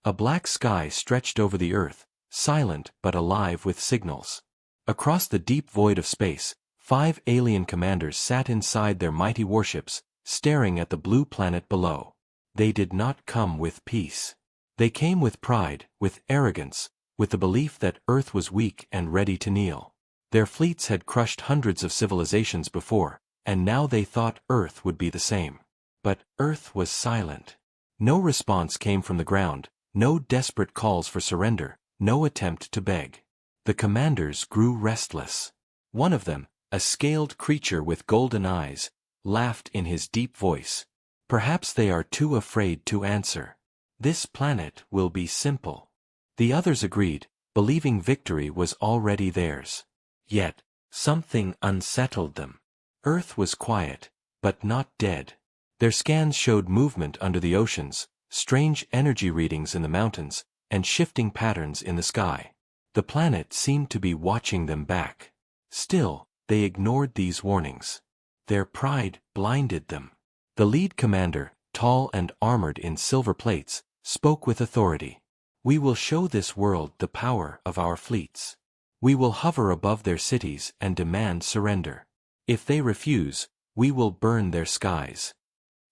A black sky stretched over the Earth, silent but alive with signals. Across the deep void of space, 5 alien commanders sat inside their mighty warships, staring at the blue planet below. They did not come with peace. They came with pride, with arrogance, with the belief that Earth was weak and ready to kneel. Their fleets had crushed hundreds of civilizations before, and now they thought Earth would be the same. But Earth was silent. No response came from the ground, no desperate calls for surrender, no attempt to beg. The commanders grew restless. One of them, a scaled creature with golden eyes, laughed in his deep voice. Perhaps they are too afraid to answer. This planet will be simple. The others agreed, believing victory was already theirs. Yet, something unsettled them. Earth was quiet, but not dead. Their scans showed movement under the oceans, strange energy readings in the mountains, and shifting patterns in the sky. The planet seemed to be watching them back. Still, they ignored these warnings. Their pride blinded them. The lead commander, tall and armored in silver plates, spoke with authority. We will show this world the power of our fleets. We will hover above their cities and demand surrender. If they refuse, we will burn their skies.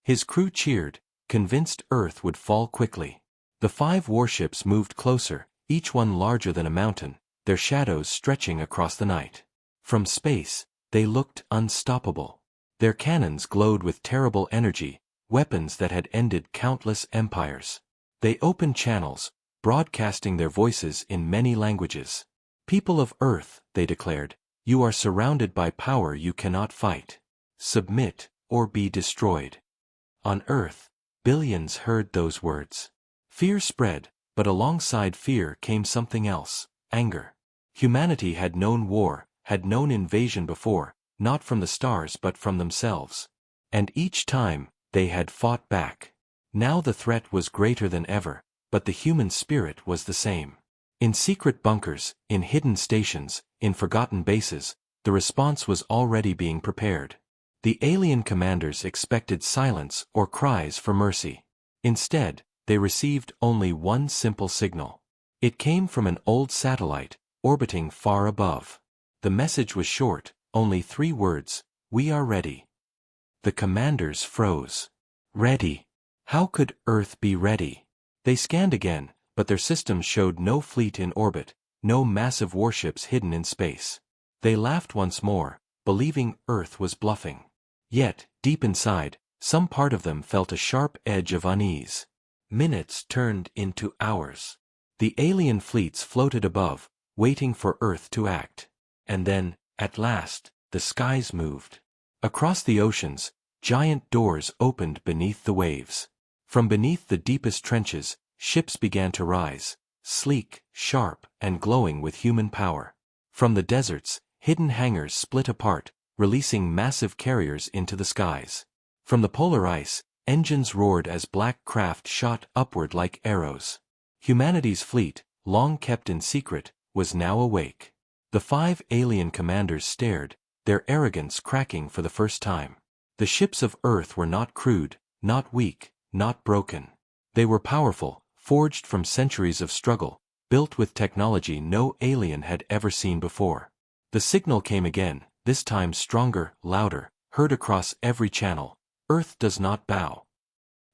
His crew cheered, convinced Earth would fall quickly. The 5 warships moved closer, each one larger than a mountain, their shadows stretching across the night. From space, they looked unstoppable. Their cannons glowed with terrible energy, weapons that had ended countless empires. They opened channels, broadcasting their voices in many languages. People of Earth, they declared, you are surrounded by power you cannot fight. Submit, or be destroyed. On Earth, billions heard those words. Fear spread, but alongside fear came something else, anger. Humanity had known war, had known invasion before, not from the stars but from themselves. And each time, they had fought back. Now the threat was greater than ever, but the human spirit was the same. In secret bunkers, in hidden stations, in forgotten bases, the response was already being prepared. The alien commanders expected silence or cries for mercy. Instead, they received only one simple signal. It came from an old satellite, orbiting far above. The message was short, only 3 words, "We are ready." The commanders froze. Ready? How could Earth be ready? They scanned again, but their systems showed no fleet in orbit, no massive warships hidden in space. They laughed once more, believing Earth was bluffing. Yet, deep inside, some part of them felt a sharp edge of unease. Minutes turned into hours. The alien fleets floated above, waiting for Earth to act. And then, at last, the skies moved. Across the oceans, giant doors opened beneath the waves. From beneath the deepest trenches, ships began to rise, sleek, sharp, and glowing with human power. From the deserts, hidden hangars split apart, releasing massive carriers into the skies. From the polar ice, engines roared as black craft shot upward like arrows. Humanity's fleet, long kept in secret, was now awake. The 5 alien commanders stared, their arrogance cracking for the first time. The ships of Earth were not crude, not weak, not broken. They were powerful, forged from centuries of struggle, built with technology no alien had ever seen before. The signal came again, this time stronger, louder, heard across every channel. Earth does not bow.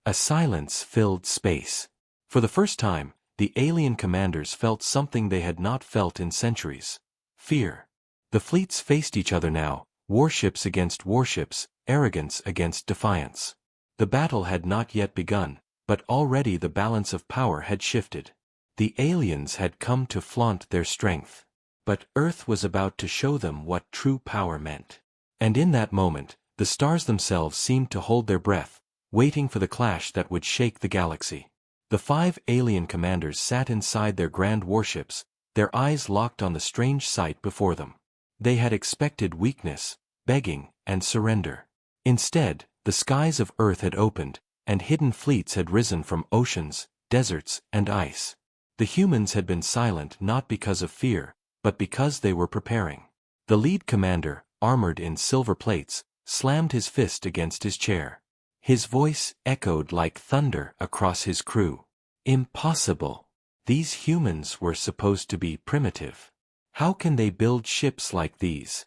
A silence filled space. For the first time, the alien commanders felt something they had not felt in centuries. Fear. The fleets faced each other now, warships against warships, arrogance against defiance. The battle had not yet begun, but already the balance of power had shifted. The aliens had come to flaunt their strength. But Earth was about to show them what true power meant. And in that moment, the stars themselves seemed to hold their breath, waiting for the clash that would shake the galaxy. The 5 alien commanders sat inside their grand warships, their eyes locked on the strange sight before them. They had expected weakness, begging, and surrender. Instead, the skies of Earth had opened, and hidden fleets had risen from oceans, deserts, and ice. The humans had been silent not because of fear, but because they were preparing. The lead commander, armored in silver plates, slammed his fist against his chair. His voice echoed like thunder across his crew. Impossible. These humans were supposed to be primitive. How can they build ships like these?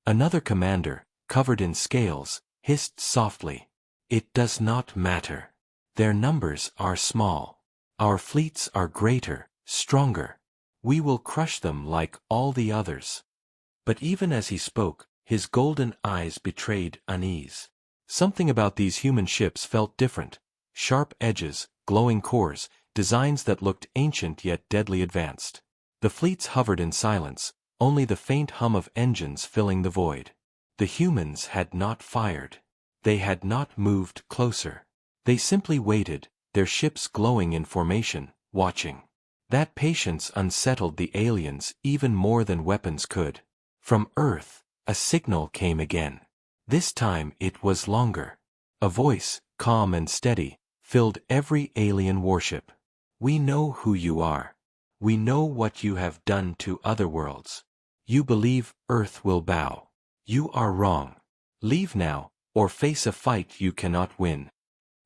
Another commander, covered in scales, hissed softly. It does not matter. Their numbers are small. Our fleets are greater, stronger. We will crush them like all the others. But even as he spoke, his golden eyes betrayed unease. Something about these human ships felt different. Sharp edges, glowing cores, designs that looked ancient yet deadly advanced. The fleets hovered in silence, only the faint hum of engines filling the void. The humans had not fired. They had not moved closer. They simply waited, their ships glowing in formation, watching. That patience unsettled the aliens even more than weapons could. From Earth, a signal came again. This time it was longer. A voice, calm and steady, filled every alien warship. We know who you are. We know what you have done to other worlds. You believe Earth will bow. You are wrong. Leave now, or face a fight you cannot win.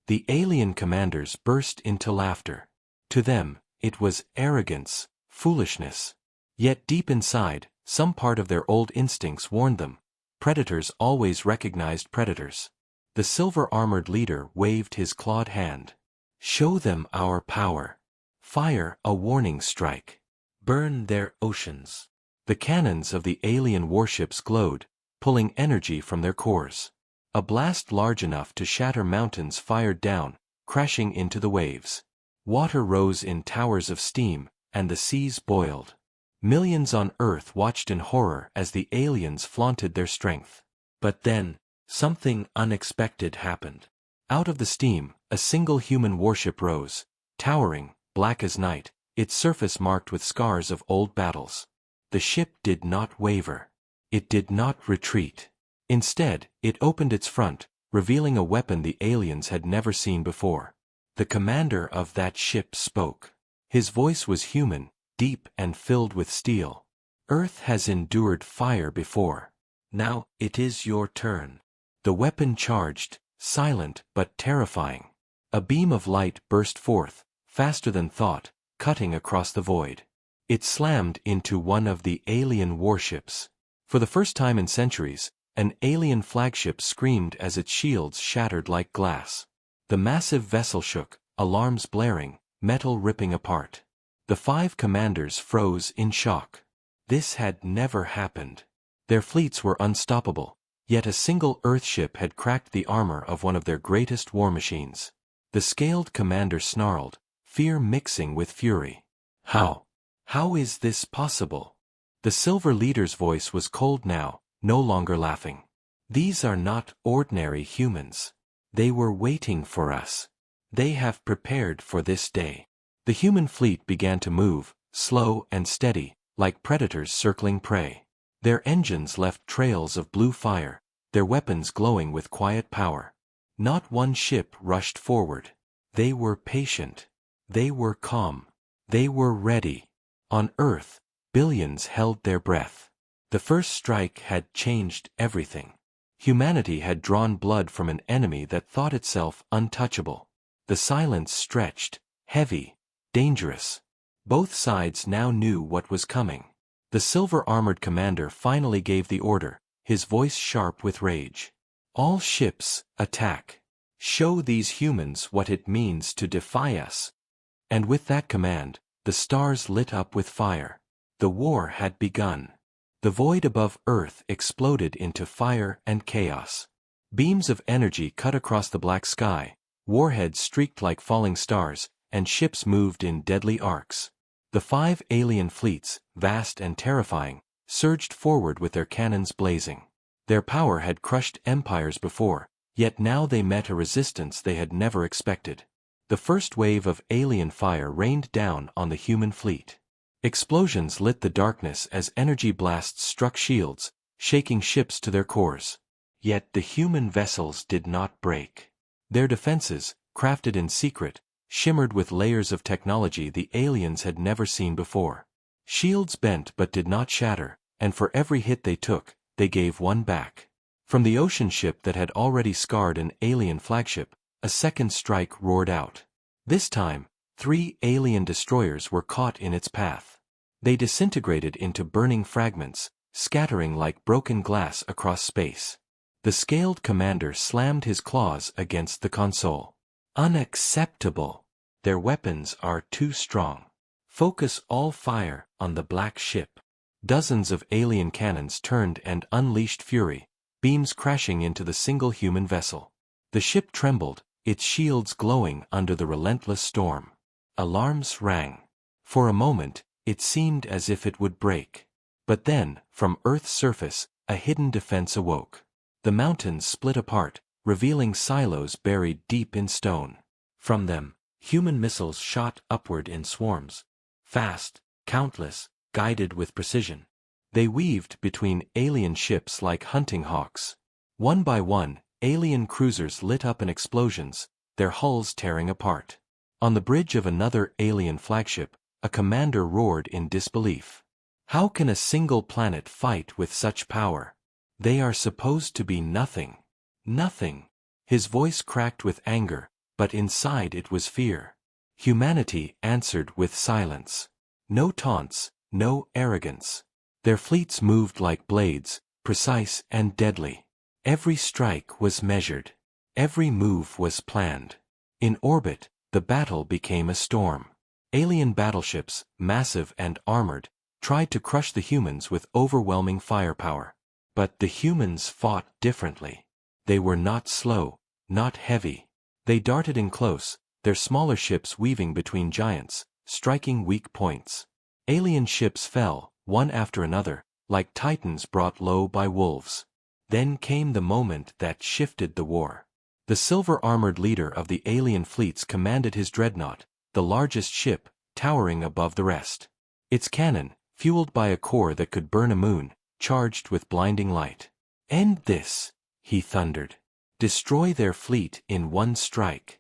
The alien commanders burst into laughter. To them, it was arrogance, foolishness. Yet deep inside, some part of their old instincts warned them. Predators always recognized predators. The silver-armored leader waved his clawed hand. Show them our power. Fire a warning strike. Burn their oceans. The cannons of the alien warships glowed, pulling energy from their cores. A blast large enough to shatter mountains fired down, crashing into the waves. Water rose in towers of steam, and the seas boiled. Millions on Earth watched in horror as the aliens flaunted their strength. But then, something unexpected happened. Out of the steam, a single human warship rose, towering, black as night, its surface marked with scars of old battles. The ship did not waver. It did not retreat. Instead, it opened its front, revealing a weapon the aliens had never seen before. The commander of that ship spoke. His voice was human, deep and filled with steel. Earth has endured fire before. Now, it is your turn. The weapon charged, silent but terrifying. A beam of light burst forth, faster than thought, cutting across the void. It slammed into one of the alien warships. For the first time in centuries, an alien flagship screamed as its shields shattered like glass. The massive vessel shook, alarms blaring, metal ripping apart. The 5 commanders froze in shock. This had never happened. Their fleets were unstoppable, yet a single Earthship had cracked the armor of one of their greatest war machines. The scaled commander snarled, fear mixing with fury. How? How is this possible? The silver leader's voice was cold now, no longer laughing. These are not ordinary humans. They were waiting for us. They have prepared for this day. The human fleet began to move, slow and steady, like predators circling prey. Their engines left trails of blue fire, their weapons glowing with quiet power. Not one ship rushed forward. They were patient. They were calm. They were ready. On Earth, billions held their breath. The first strike had changed everything. Humanity had drawn blood from an enemy that thought itself untouchable. The silence stretched, heavy, dangerous. Both sides now knew what was coming. The silver-armored commander finally gave the order, his voice sharp with rage. All ships, attack. Show these humans what it means to defy us. And with that command, the stars lit up with fire. The war had begun. The void above Earth exploded into fire and chaos. Beams of energy cut across the black sky, warheads streaked like falling stars, and ships moved in deadly arcs. The 5 alien fleets, vast and terrifying, surged forward with their cannons blazing. Their power had crushed empires before, yet now they met a resistance they had never expected. The first wave of alien fire rained down on the human fleet. Explosions lit the darkness as energy blasts struck shields, shaking ships to their cores. Yet the human vessels did not break. Their defenses, crafted in secret, shimmered with layers of technology the aliens had never seen before. Shields bent but did not shatter, and for every hit they took, they gave one back. From the ocean ship that had already scarred an alien flagship, a second strike roared out. This time, 3 alien destroyers were caught in its path. They disintegrated into burning fragments, scattering like broken glass across space. The scaled commander slammed his claws against the console. Unacceptable. Their weapons are too strong. Focus all fire on the black ship. Dozens of alien cannons turned and unleashed fury, beams crashing into the single human vessel. The ship trembled, its shields glowing under the relentless storm. Alarms rang. For a moment, it seemed as if it would break. But then, from Earth's surface, a hidden defense awoke. The mountains split apart, revealing silos buried deep in stone. From them, human missiles shot upward in swarms. Fast, countless, guided with precision. They weaved between alien ships like hunting hawks. One by one, alien cruisers lit up in explosions, their hulls tearing apart. On the bridge of another alien flagship, a commander roared in disbelief. How can a single planet fight with such power? They are supposed to be nothing. Nothing. His voice cracked with anger, but inside it was fear. Humanity answered with silence. No taunts, no arrogance. Their fleets moved like blades, precise and deadly. Every strike was measured. Every move was planned. In orbit, the battle became a storm. Alien battleships, massive and armored, tried to crush the humans with overwhelming firepower. But the humans fought differently. They were not slow, not heavy. They darted in close, their smaller ships weaving between giants, striking weak points. Alien ships fell, one after another, like titans brought low by wolves. Then came the moment that shifted the war. The silver-armored leader of the alien fleets commanded his dreadnought, the largest ship, towering above the rest. Its cannon, fueled by a core that could burn a moon, charged with blinding light. "End this," he thundered. "Destroy their fleet in one strike."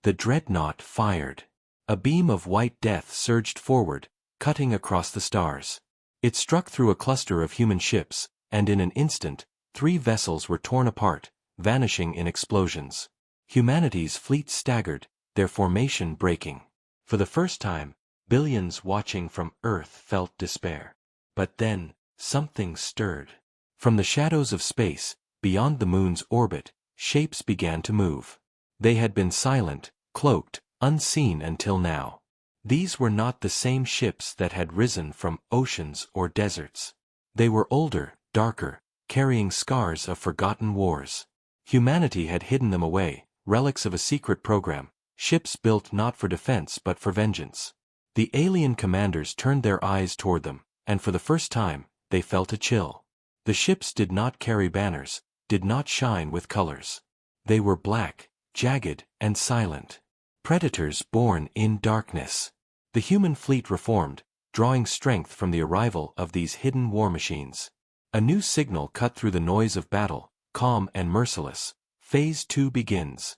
The dreadnought fired. A beam of white death surged forward, cutting across the stars. It struck through a cluster of human ships, and in an instant, 3 vessels were torn apart, vanishing in explosions. Humanity's fleet staggered, their formation breaking. For the first time, billions watching from Earth felt despair. But then, something stirred. From the shadows of space, beyond the moon's orbit, shapes began to move. They had been silent, cloaked, unseen until now. These were not the same ships that had risen from oceans or deserts. They were older, darker, carrying scars of forgotten wars. Humanity had hidden them away, relics of a secret program, ships built not for defense but for vengeance. The alien commanders turned their eyes toward them, and for the first time, they felt a chill. The ships did not carry banners, did not shine with colors. They were black, jagged, and silent. Predators born in darkness. The human fleet reformed, drawing strength from the arrival of these hidden war machines. A new signal cut through the noise of battle, calm and merciless. Phase 2 begins.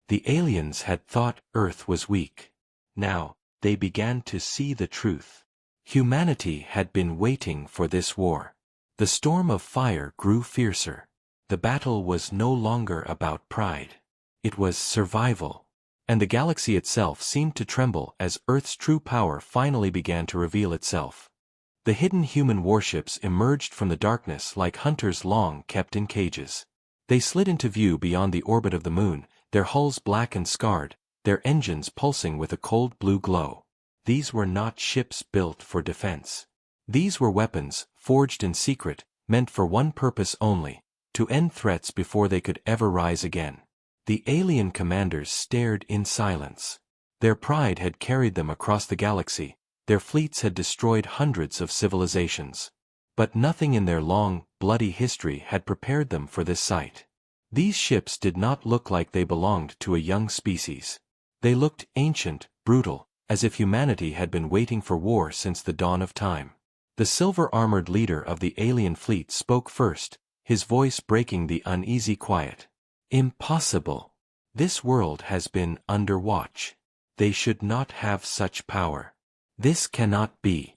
The aliens had thought Earth was weak. Now, they began to see the truth. Humanity had been waiting for this war. The storm of fire grew fiercer. The battle was no longer about pride. It was survival. And the galaxy itself seemed to tremble as Earth's true power finally began to reveal itself. The hidden human warships emerged from the darkness like hunters long kept in cages. They slid into view beyond the orbit of the moon, their hulls black and scarred, their engines pulsing with a cold blue glow. These were not ships built for defense. These were weapons, forged in secret, meant for one purpose only, to end threats before they could ever rise again. The alien commanders stared in silence. Their pride had carried them across the galaxy, their fleets had destroyed hundreds of civilizations. But nothing in their long, bloody history had prepared them for this sight. These ships did not look like they belonged to a young species. They looked ancient, brutal, as if humanity had been waiting for war since the dawn of time. The silver-armored leader of the alien fleet spoke first, his voice breaking the uneasy quiet. "Impossible. This world has been under watch. They should not have such power. This cannot be."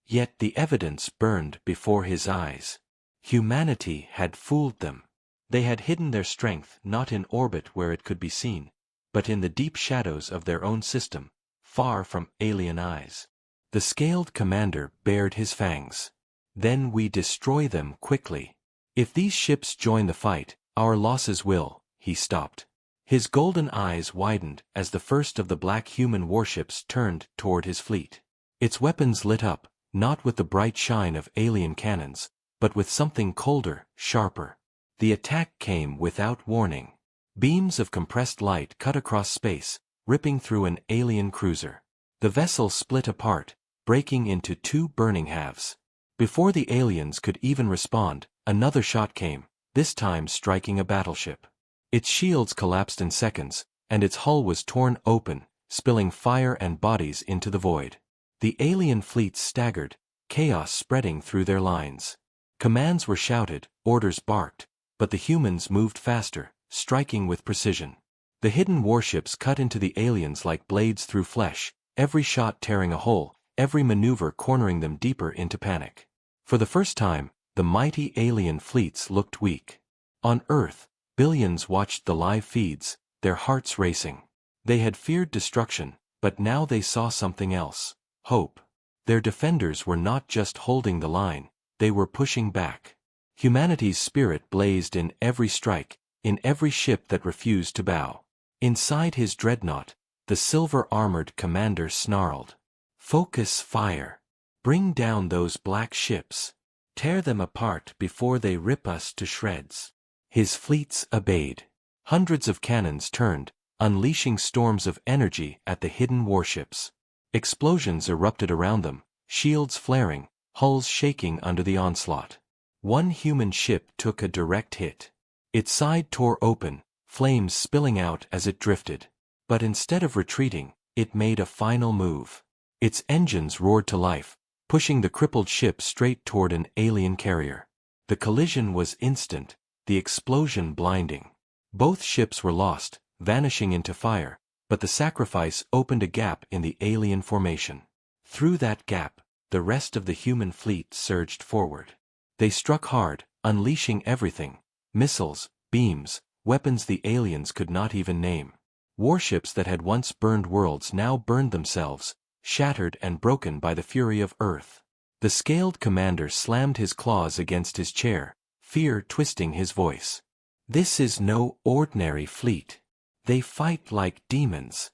Yet the evidence burned before his eyes. Humanity had fooled them. They had hidden their strength not in orbit where it could be seen, but in the deep shadows of their own system, far from alien eyes. The scaled commander bared his fangs. Then we destroy them quickly. If these ships join the fight, our losses will. He stopped. His golden eyes widened as the first of the black human warships turned toward his fleet. Its weapons lit up, not with the bright shine of alien cannons, but with something colder, sharper. The attack came without warning. Beams of compressed light cut across space, ripping through an alien cruiser. The vessel split apart, breaking into two burning halves. Before the aliens could even respond, another shot came, this time striking a battleship. Its shields collapsed in seconds, and its hull was torn open, spilling fire and bodies into the void. The alien fleets staggered, chaos spreading through their lines. Commands were shouted, orders barked, but the humans moved faster, striking with precision. The hidden warships cut into the aliens like blades through flesh, every shot tearing a hole, every maneuver cornering them deeper into panic. For the first time, the mighty alien fleets looked weak. On Earth, billions watched the live feeds, their hearts racing. They had feared destruction, but now they saw something else: hope. Their defenders were not just holding the line, they were pushing back. Humanity's spirit blazed in every strike, in every ship that refused to bow. Inside his dreadnought, the silver-armored commander snarled, "Focus fire. Bring down those black ships. Tear them apart before they rip us to shreds." His fleets obeyed. Hundreds of cannons turned, unleashing storms of energy at the hidden warships. Explosions erupted around them, shields flaring, hulls shaking under the onslaught. One human ship took a direct hit. Its side tore open, flames spilling out as it drifted. But instead of retreating, it made a final move. Its engines roared to life, pushing the crippled ship straight toward an alien carrier. The collision was instant, the explosion blinding. Both ships were lost, vanishing into fire, but the sacrifice opened a gap in the alien formation. Through that gap, the rest of the human fleet surged forward. They struck hard, unleashing everything: missiles, beams, weapons the aliens could not even name. Warships that had once burned worlds now burned themselves, shattered and broken by the fury of Earth. The scaled commander slammed his claws against his chair, fear twisting his voice. "This is no ordinary fleet. They fight like demons."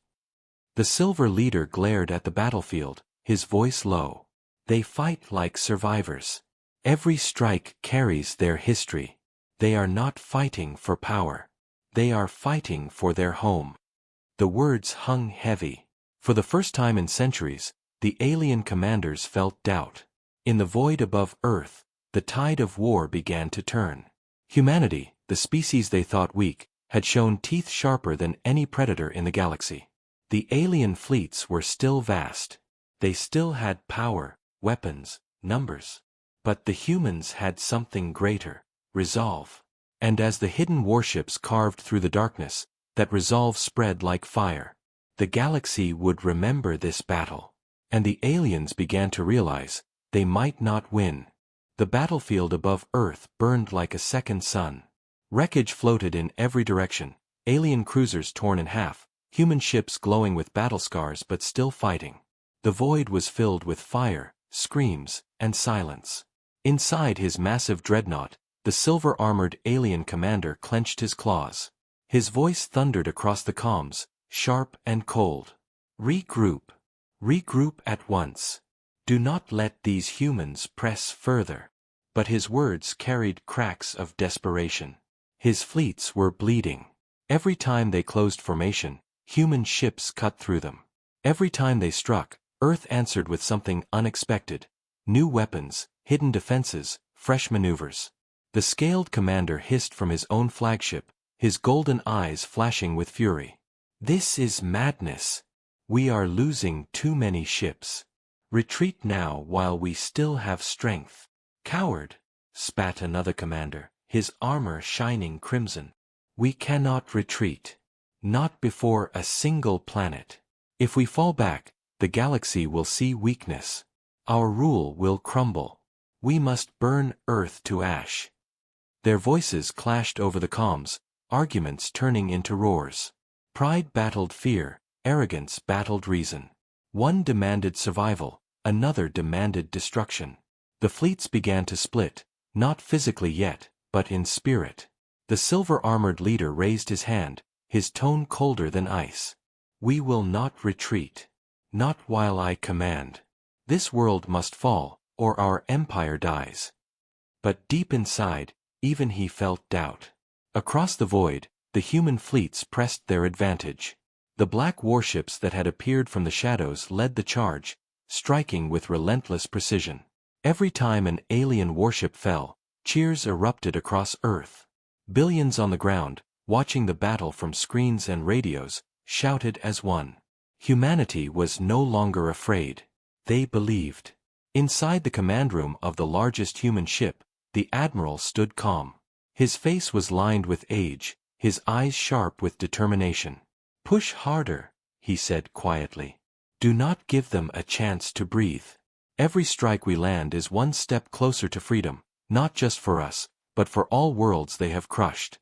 The silver leader glared at the battlefield, his voice low. "They fight like survivors. Every strike carries their history. They are not fighting for power. They are fighting for their home." The words hung heavy. For the first time in centuries, the alien commanders felt doubt. In the void above Earth, the tide of war began to turn. Humanity, the species they thought weak, had shown teeth sharper than any predator in the galaxy. The alien fleets were still vast. They still had power, weapons, numbers. But the humans had something greater: resolve. And as the hidden warships carved through the darkness, that resolve spread like fire. The galaxy would remember this battle. And the aliens began to realize they might not win. The battlefield above Earth burned like a second sun. Wreckage floated in every direction, alien cruisers torn in half, human ships glowing with battle scars but still fighting. The void was filled with fire, screams, and silence. Inside his massive dreadnought, the silver-armored alien commander clenched his claws. His voice thundered across the comms, sharp and cold. "Regroup. Regroup at once. Do not let these humans press further." But his words carried cracks of desperation. His fleets were bleeding. Every time they closed formation, human ships cut through them. Every time they struck, Earth answered with something unexpected: new weapons, hidden defenses, fresh maneuvers. The scaled commander hissed from his own flagship, his golden eyes flashing with fury. "This is madness. We are losing too many ships. Retreat now while we still have strength." "Coward," spat another commander, his armor shining crimson. "We cannot retreat. Not before a single planet. If we fall back, the galaxy will see weakness. Our rule will crumble. We must burn Earth to ash." Their voices clashed over the comms, arguments turning into roars. Pride battled fear, arrogance battled reason. One demanded survival, another demanded destruction. The fleets began to split, not physically yet, but in spirit. The silver-armored leader raised his hand, his tone colder than ice. We will not retreat. Not while I command. This world must fall, or our empire dies. But deep inside, even he felt doubt. Across the void, the human fleets pressed their advantage. The black warships that had appeared from the shadows led the charge, striking with relentless precision. Every time an alien warship fell, cheers erupted across Earth. Billions on the ground, watching the battle from screens and radios, shouted as one. Humanity was no longer afraid. They believed. Inside the command room of the largest human ship, the admiral stood calm. His face was lined with age, his eyes sharp with determination. Push harder, he said quietly. Do not give them a chance to breathe. Every strike we land is one step closer to freedom, not just for us, but for all worlds they have crushed.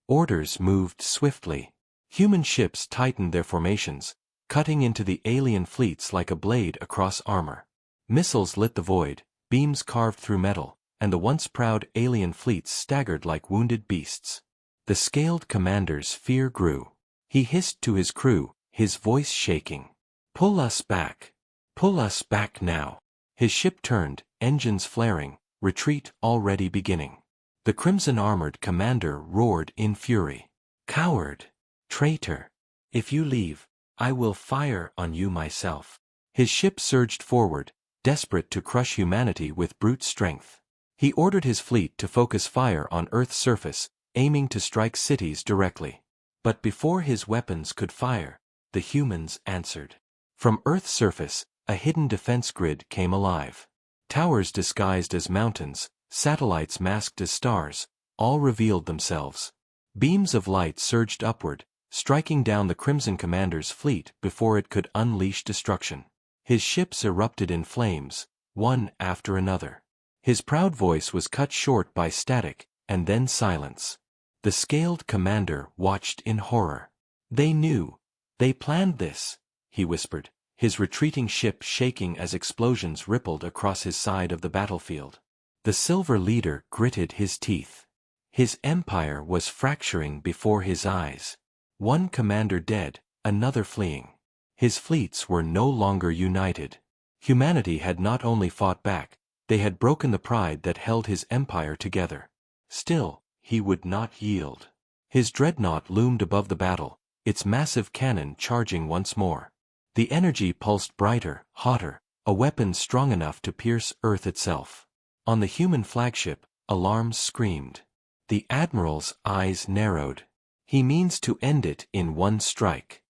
Orders moved swiftly. Human ships tightened their formations, cutting into the alien fleets like a blade across armor. Missiles lit the void, beams carved through metal, and the once proud alien fleets staggered like wounded beasts. The scaled commander's fear grew. He hissed to his crew, his voice shaking. Pull us back. Pull us back now. His ship turned, engines flaring, retreat already beginning. The crimson-armored commander roared in fury. Coward! Traitor! If you leave, I will fire on you myself. His ship surged forward, desperate to crush humanity with brute strength. He ordered his fleet to focus fire on Earth's surface, aiming to strike cities directly. But before his weapons could fire, the humans answered. From Earth's surface, a hidden defense grid came alive. Towers disguised as mountains, satellites masked as stars, all revealed themselves. Beams of light surged upward, striking down the Crimson Commander's fleet before it could unleash destruction. His ships erupted in flames, one after another. His proud voice was cut short by static, and then silence. The scaled commander watched in horror. They knew. They planned this, he whispered, his retreating ship shaking as explosions rippled across his side of the battlefield. The silver leader gritted his teeth. His empire was fracturing before his eyes. One commander dead, another fleeing. His fleets were no longer united. Humanity had not only fought back, they had broken the pride that held his empire together. Still, he would not yield. His dreadnought loomed above the battle, its massive cannon charging once more. The energy pulsed brighter, hotter, a weapon strong enough to pierce Earth itself. On the human flagship, alarms screamed. The admiral's eyes narrowed. He means to end it in one strike.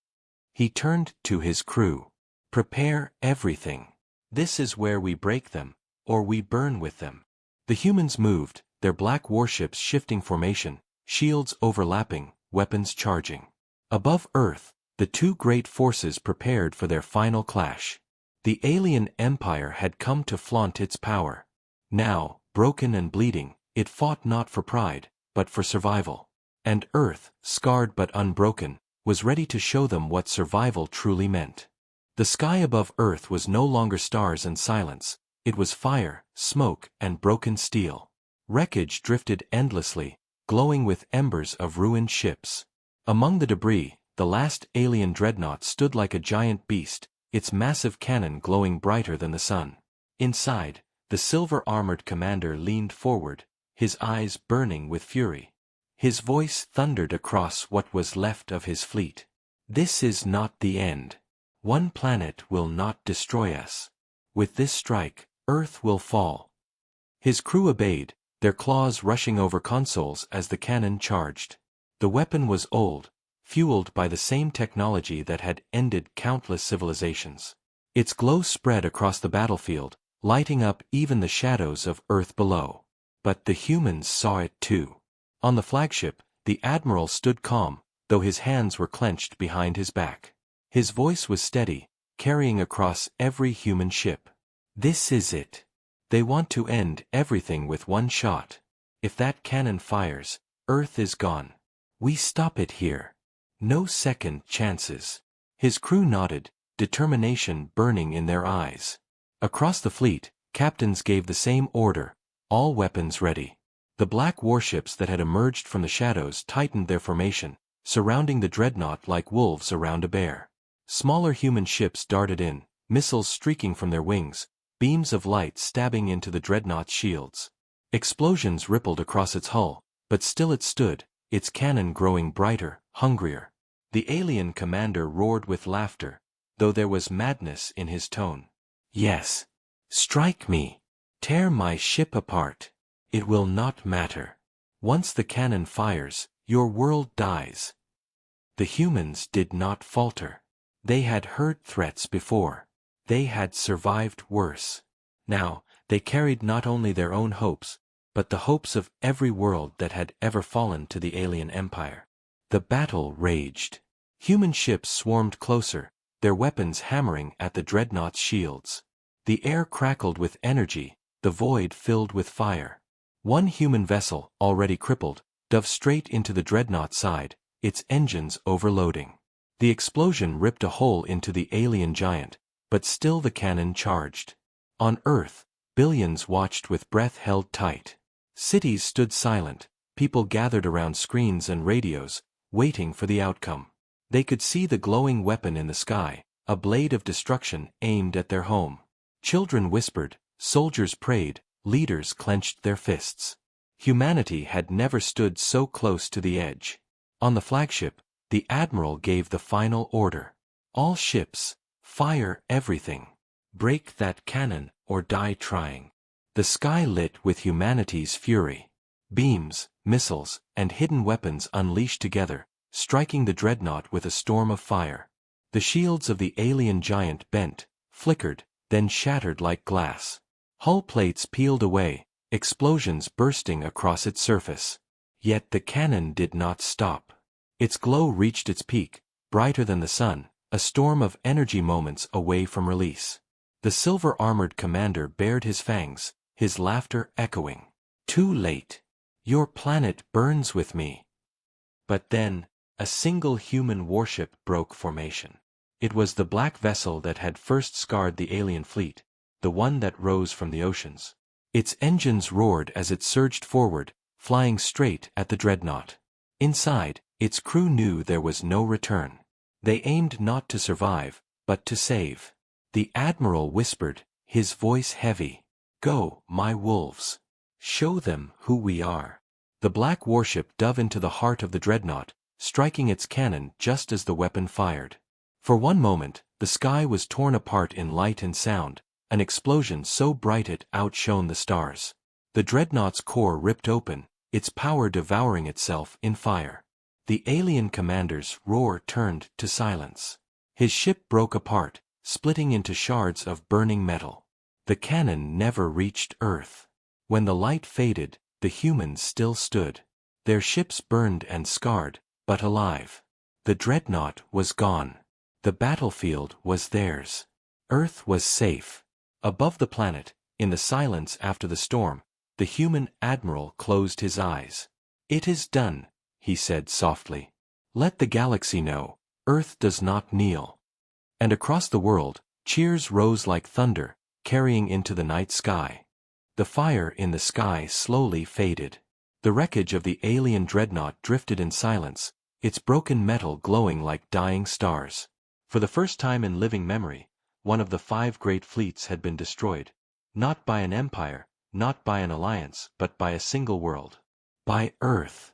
He turned to his crew. Prepare everything. This is where we break them, or we burn with them. The humans moved, their black warships shifting formation, shields overlapping, weapons charging. Above Earth, the two great forces prepared for their final clash. The alien empire had come to flaunt its power. Now, broken and bleeding, it fought not for pride, but for survival. And Earth, scarred but unbroken, was ready to show them what survival truly meant. The sky above Earth was no longer stars and silence, it was fire, smoke, and broken steel. Wreckage drifted endlessly, glowing with embers of ruined ships. Among the debris, the last alien dreadnought stood like a giant beast, its massive cannon glowing brighter than the sun. Inside, the silver-armored commander leaned forward, his eyes burning with fury. His voice thundered across what was left of his fleet. This is not the end. One planet will not destroy us. With this strike, Earth will fall. His crew obeyed, their claws rushing over consoles as the cannon charged. The weapon was old, fueled by the same technology that had ended countless civilizations. Its glow spread across the battlefield, lighting up even the shadows of Earth below. But the humans saw it too. On the flagship, the admiral stood calm, though his hands were clenched behind his back. His voice was steady, carrying across every human ship. This is it. They want to end everything with one shot. If that cannon fires, Earth is gone. We stop it here. No second chances. His crew nodded, determination burning in their eyes. Across the fleet, captains gave the same order, all weapons ready. The black warships that had emerged from the shadows tightened their formation, surrounding the dreadnought like wolves around a bear. Smaller human ships darted in, missiles streaking from their wings, beams of light stabbing into the dreadnought's shields. Explosions rippled across its hull, but still it stood, its cannon growing brighter, hungrier. The alien commander roared with laughter, though there was madness in his tone. Yes. Strike me. Tear my ship apart. It will not matter. Once the cannon fires, your world dies. The humans did not falter. They had heard threats before. They had survived worse. Now, they carried not only their own hopes, but the hopes of every world that had ever fallen to the alien empire. The battle raged. Human ships swarmed closer, their weapons hammering at the dreadnought's shields. The air crackled with energy, the void filled with fire. One human vessel, already crippled, dove straight into the dreadnought's side, its engines overloading. The explosion ripped a hole into the alien giant, but still the cannon charged. On Earth, billions watched with breath held tight. Cities stood silent, people gathered around screens and radios, waiting for the outcome. They could see the glowing weapon in the sky, a blade of destruction aimed at their home. Children whispered, soldiers prayed, leaders clenched their fists. Humanity had never stood so close to the edge. On the flagship, the admiral gave the final order. All ships, fire everything. Break that cannon or die trying. The sky lit with humanity's fury. Beams, missiles, and hidden weapons unleashed together, striking the dreadnought with a storm of fire. The shields of the alien giant bent, flickered, then shattered like glass. Hull plates peeled away, explosions bursting across its surface. Yet the cannon did not stop. Its glow reached its peak, brighter than the sun, a storm of energy moments away from release. The silver-armored commander bared his fangs, his laughter echoing. Too late. Your planet burns with me. But then, a single human warship broke formation. It was the black vessel that had first scarred the alien fleet, the one that rose from the oceans. Its engines roared as it surged forward, flying straight at the dreadnought. Inside, its crew knew there was no return. They aimed not to survive, but to save. The admiral whispered, his voice heavy. Go, my wolves. Show them who we are. The black warship dove into the heart of the dreadnought, striking its cannon just as the weapon fired. For one moment, the sky was torn apart in light and sound, an explosion so bright it outshone the stars. The dreadnought's core ripped open, its power devouring itself in fire. The alien commander's roar turned to silence. His ship broke apart, splitting into shards of burning metal. The cannon never reached Earth. When the light faded, the humans still stood. Their ships burned and scarred, but alive. The dreadnought was gone. The battlefield was theirs. Earth was safe. Above the planet, in the silence after the storm, the human admiral closed his eyes. It is done, he said softly. Let the galaxy know, Earth does not kneel. And across the world, cheers rose like thunder, carrying into the night sky. The fire in the sky slowly faded. The wreckage of the alien dreadnought drifted in silence, its broken metal glowing like dying stars. For the first time in living memory, one of the 5 great fleets had been destroyed. Not by an empire, not by an alliance, but by a single world. By Earth.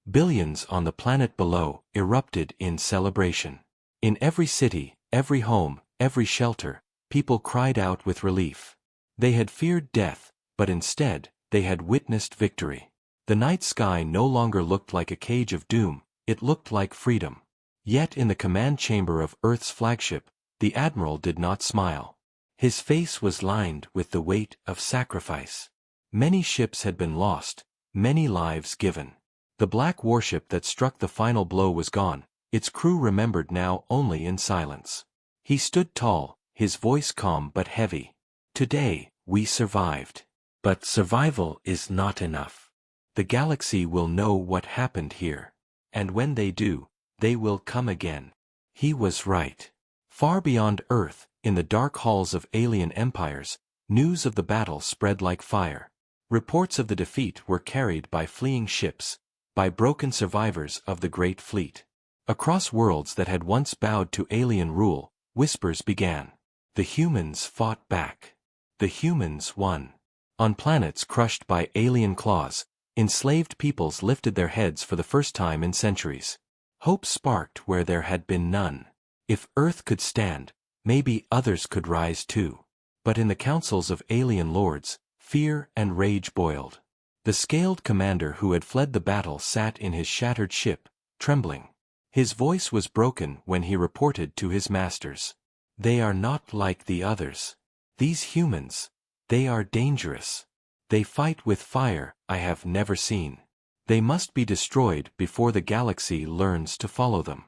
Billions on the planet below erupted in celebration. In every city, every home, every shelter, people cried out with relief. They had feared death, but instead, they had witnessed victory. The night sky no longer looked like a cage of doom, it looked like freedom. Yet in the command chamber of Earth's flagship, the admiral did not smile. His face was lined with the weight of sacrifice. Many ships had been lost, many lives given. The black warship that struck the final blow was gone, its crew remembered now only in silence. He stood tall, his voice calm but heavy. Today, we survived. But survival is not enough. The galaxy will know what happened here. And when they do, They will come again. He was right. Far beyond Earth, in the dark halls of alien empires, news of the battle spread like fire. Reports of the defeat were carried by fleeing ships, by broken survivors of the great fleet. Across worlds that had once bowed to alien rule, whispers began. The humans fought back. The humans won. On planets crushed by alien claws, enslaved peoples lifted their heads for the first time in centuries. Hope sparked where there had been none. If Earth could stand, maybe others could rise too. But in the councils of alien lords, fear and rage boiled. The scaled commander who had fled the battle sat in his shattered ship, trembling. His voice was broken when he reported to his masters. They are not like the others. These humans, they are dangerous. They fight with fire I have never seen. They must be destroyed before the galaxy learns to follow them.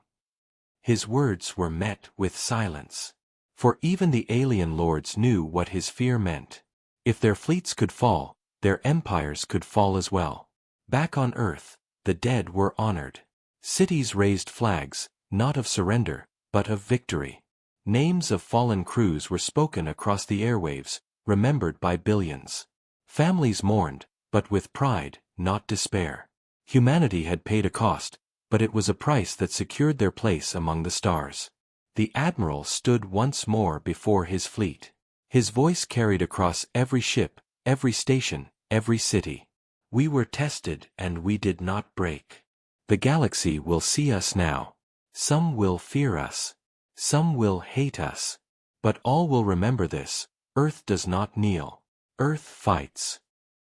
His words were met with silence. For even the alien lords knew what his fear meant. If their fleets could fall, their empires could fall as well. Back on Earth, the dead were honored. Cities raised flags, not of surrender, but of victory. Names of fallen crews were spoken across the airwaves, remembered by billions. Families mourned, but with pride, not despair. Humanity had paid a cost, but it was a price that secured their place among the stars. The admiral stood once more before his fleet. His voice carried across every ship, every station, every city. We were tested and we did not break. The galaxy will see us now. Some will fear us. Some will hate us. But all will remember this: Earth does not kneel. Earth fights.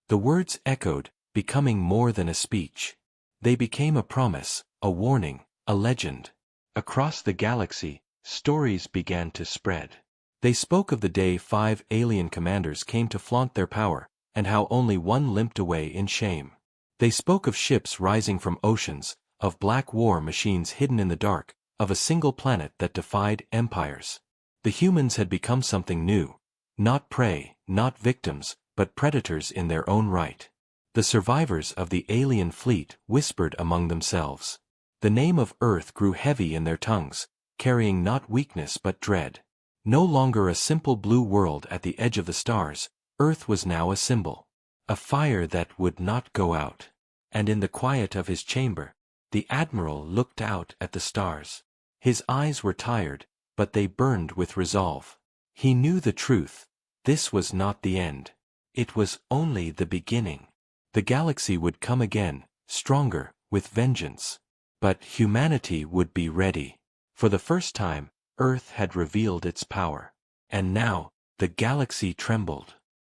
The words echoed, becoming more than a speech. They became a promise, a warning, a legend. Across the galaxy, stories began to spread. They spoke of the day 5 alien commanders came to flaunt their power, and how only one limped away in shame. They spoke of ships rising from oceans, of black war machines hidden in the dark, of a single planet that defied empires. The humans had become something new. Not prey, not victims, but predators in their own right. The survivors of the alien fleet whispered among themselves. The name of Earth grew heavy in their tongues, carrying not weakness but dread. No longer a simple blue world at the edge of the stars, Earth was now a symbol. A fire that would not go out. And in the quiet of his chamber, the admiral looked out at the stars. His eyes were tired, but they burned with resolve. He knew the truth. This was not the end. It was only the beginning. The galaxy would come again, stronger, with vengeance. But humanity would be ready. For the first time, Earth had revealed its power. And now, the galaxy trembled.